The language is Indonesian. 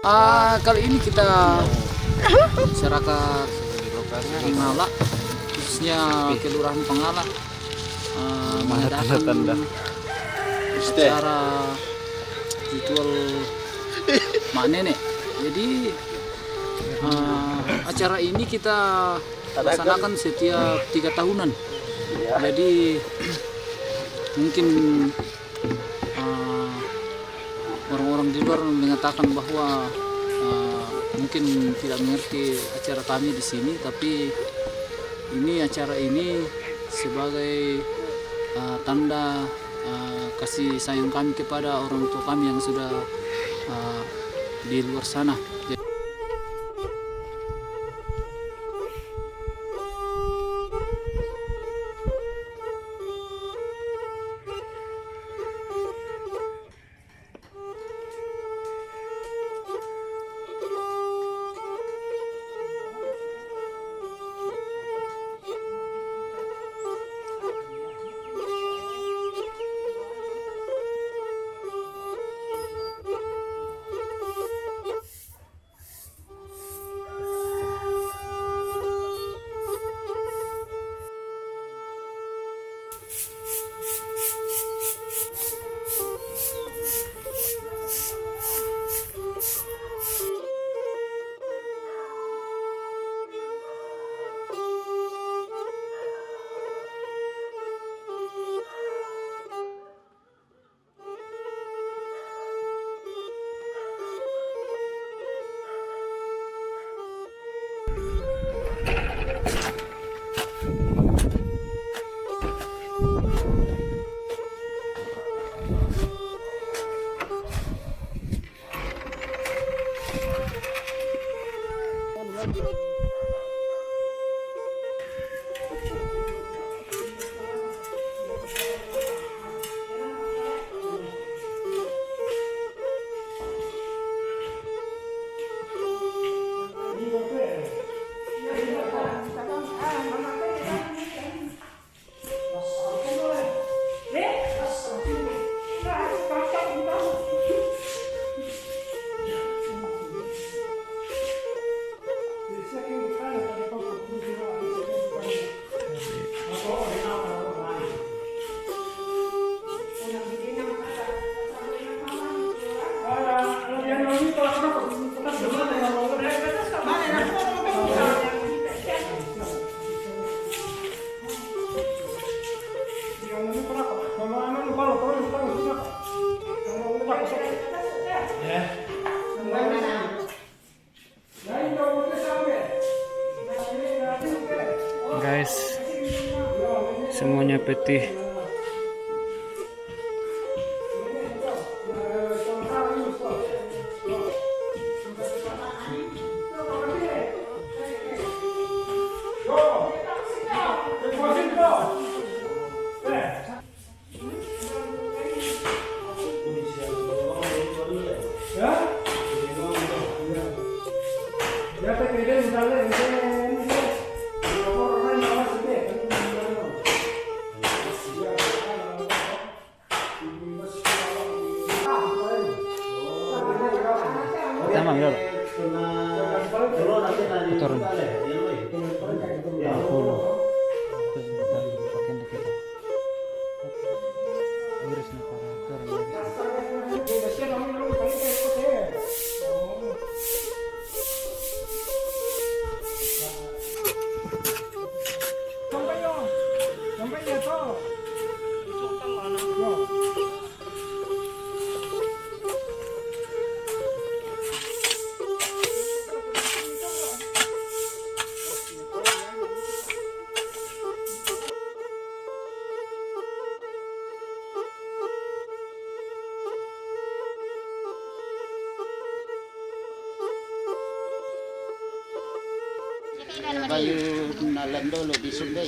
Kali ini kita masyarakat Pengala, khususnya Kelurahan Pengala, mengadakan acara ritual Mak Nenek. Jadi acara ini kita laksanakan setiap 3 tahunan. Jadi mungkin orang-orang di luar mengatakan bahwa mungkin tidak mengerti acara kami di sini, tapi acara ini sebagai tanda kasih sayang kami kepada orang tua kami yang sudah di luar sana. Guys, semuanya putih. Tamam ya. Turun. Kayu kenalan dulu di Sumbai.